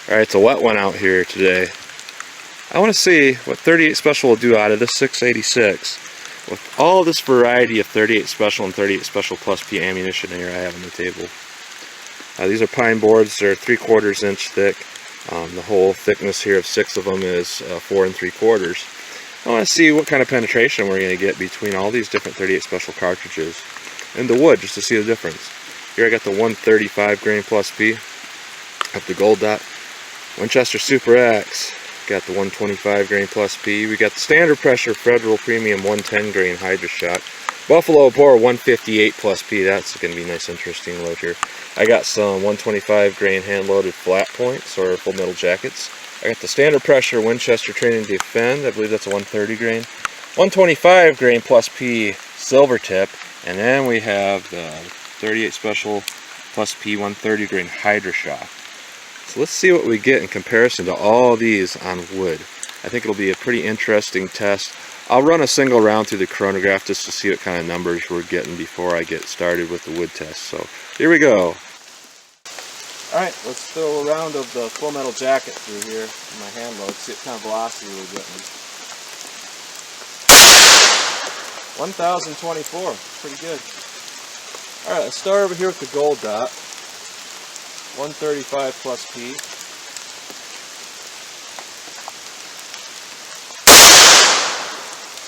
Alright, it's a wet one out here today. I want to see what 38 Special will do out of this 686 with all this variety of 38 Special and 38 Special Plus P ammunition here I have on the table. These are pine boards. They're 3/4 inch thick. The whole thickness here of 6 of them is 4 3/4. I want to see what kind of penetration we're going to get between all these different 38 Special cartridges and the wood, just to see the difference. Here I got the 135 grain Plus P, got the gold dot. Winchester Super X, got the 125 grain Plus P. We got the standard pressure Federal Premium 110 grain Hydra Shot. Buffalo Bore 158 Plus P. That's going to be a nice, interesting load here. I got some 125 grain hand loaded flat points or full metal jackets. I got the standard pressure Winchester Training Defend. I believe that's a 130 grain. 125 grain Plus P silver tip. And then we have the 38 Special Plus P 130 grain Hydra Shot. So let's see what we get in comparison to all these on wood. I think it'll be a pretty interesting test. I'll run a single round through the chronograph just to see what kind of numbers we're getting before I get started with the wood test. So here we go. Alright, let's throw a round of the full metal jacket through here in my hand load, see what kind of velocity we're getting. 1024, pretty good. Alright, let's start over here with the gold dot. 135 Plus P.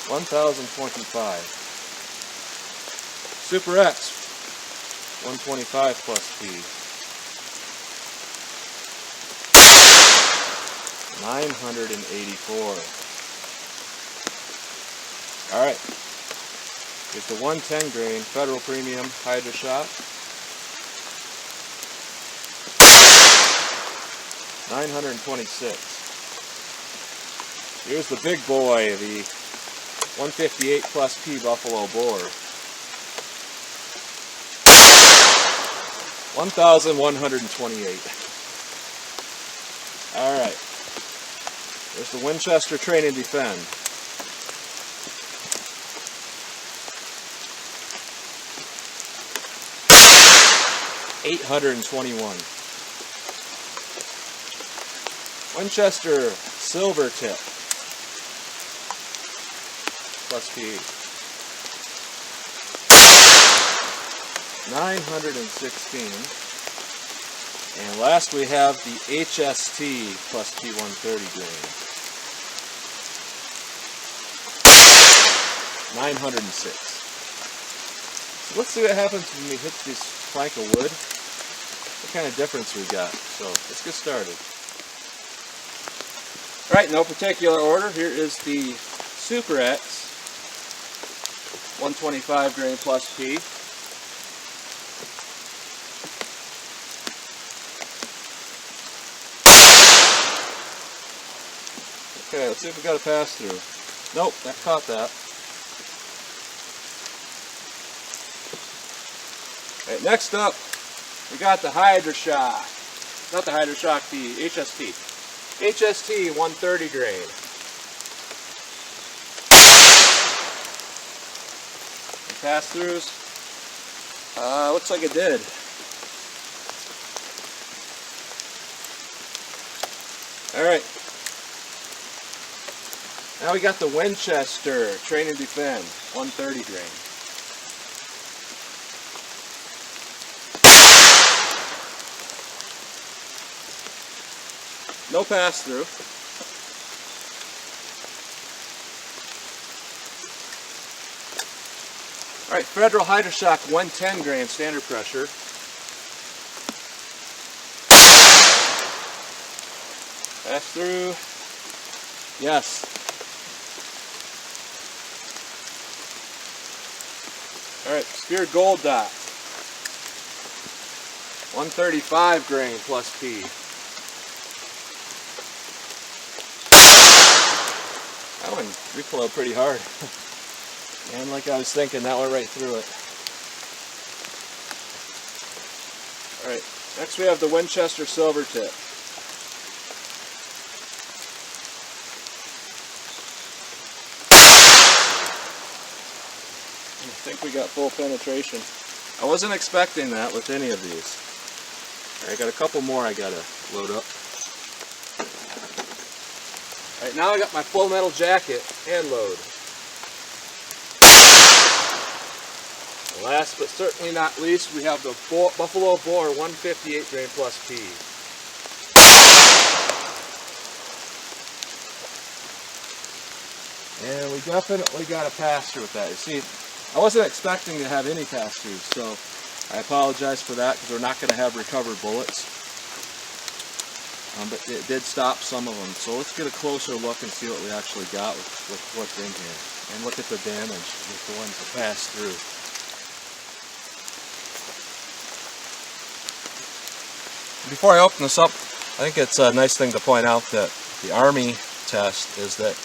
$1,025. Super X 125 Plus P. 984. Alright. Here's the 110 grain Federal Premium Hydra Shot. 926. Here's the big boy, the 158 Plus P Buffalo Bore. 1,128. Alright. There's the Winchester Train and Defend. $821. Winchester Silver Tip Plus P. 916. And last we have the HST Plus P 130 grain. 906. So let's see what happens when we hit this plank of wood. What kind of difference we got. So let's get started. Alright, no particular order. Here is the Super X 125 grain Plus P. Okay, let's see if we got a pass through. Nope, that caught that. Alright, next up, we got the Hydra Shot. Not the Hydra Shot, the HST. HST 130 grain. Pass-throughs. Looks like it did. Alright. Now we got the Winchester Train and Defend 130 grain. No pass-through. Alright, Federal Hydra Shock 110 grain standard pressure. Pass-through. Yes. Alright, Spear Gold Dot. 135 grain Plus P. That one recoiled pretty hard. And like I was thinking, that went right through it. Alright, next we have the Winchester Silver Tip. I think we got full penetration. I wasn't expecting that with any of these. Alright, I got a couple more I gotta load up. Alright, now I got my full metal jacket hand load. Last but certainly not least, we have the Buffalo Bore 158 grain plus P. And we definitely got a pass-through with that. You see, I wasn't expecting to have any pass-throughs, so I apologize for that because we're not going to have recovered bullets. But it did stop some of them. So let's get a closer look and see what we actually got with what's in here. And look at the damage with the ones that passed through. Before I open this up, I think it's a nice thing to point out that the Army test is that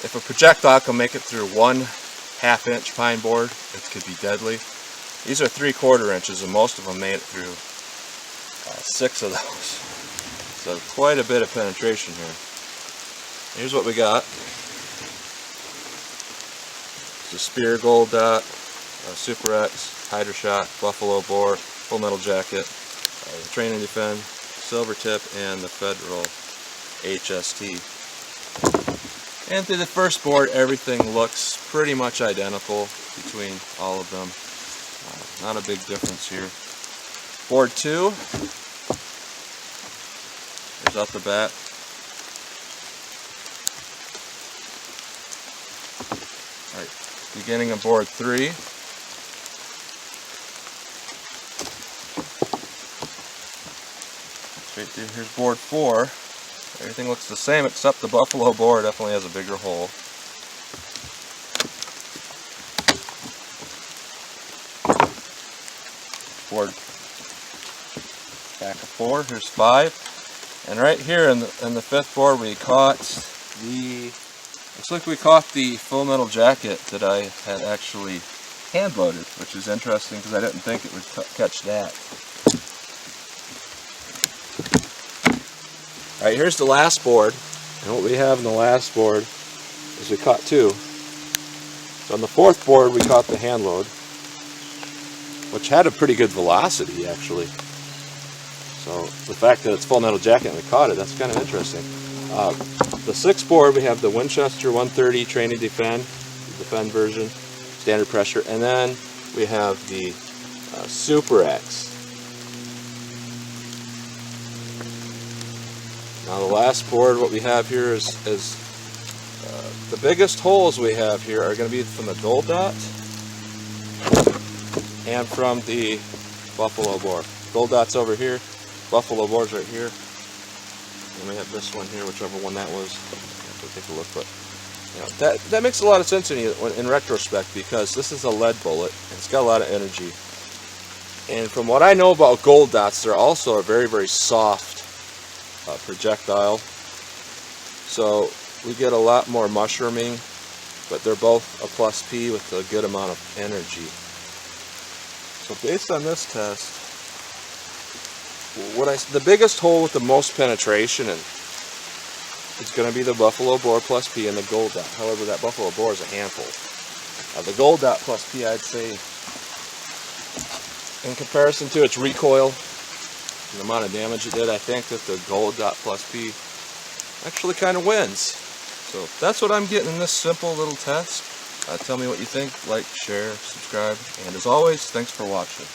if a projectile can make it through 1/2 inch pine board, it could be deadly. These are 3/4 inches and most of them made it through 6 of those. So quite a bit of penetration here. Here's what we got. It's a Spear Gold Dot, Super X, Hydra Shot, Buffalo Bore, Full Metal Jacket, the Train and Defend, Silver Tip, and the Federal HST. And through the first board, everything looks pretty much identical between all of them. Not a big difference here. Board 2. Here's out the bat. Alright, beginning of board 3. Straight through, here's board 4. Everything looks the same except the Buffalo Bore definitely has a bigger hole. Board back of 4, here's 5. And right here in the 5th board we caught looks like we caught the Full Metal Jacket that I had actually hand loaded, which is interesting because I didn't think it would catch that. Alright, here's the last board, and what we have in the last board is we caught 2. So on the 4th board we caught the hand load, which had a pretty good velocity actually. So the fact that it's Full Metal Jacket and we caught it, that's kind of interesting. The 6th board we have the Winchester 130 Train and Defend, the Defend version, standard pressure, and then we have the Super X. Now the last board, what we have here is the biggest holes we have here are going to be from the Gold Dot and from the Buffalo Bore. Gold Dot's over here, Buffalo Bore's right here, and we have this one here, whichever one that was. Have to take a look, but you know, that makes a lot of sense in retrospect because this is a lead bullet and it's got a lot of energy. And from what I know about Gold Dots, they're also a very, very soft projectile, so we get a lot more mushrooming, but they're both a plus P with a good amount of energy. So based on this test, the biggest hole with the most penetration is going to be the Buffalo Bore plus P and the Gold Dot. However, that Buffalo Bore is a handful. The Gold Dot plus P, I'd say, in comparison to its recoil and the amount of damage it did, I think that the Gold Dot plus P actually kind of wins. So that's what I'm getting in this simple little test. Tell me what you think, like, share, subscribe, and as always, thanks for watching.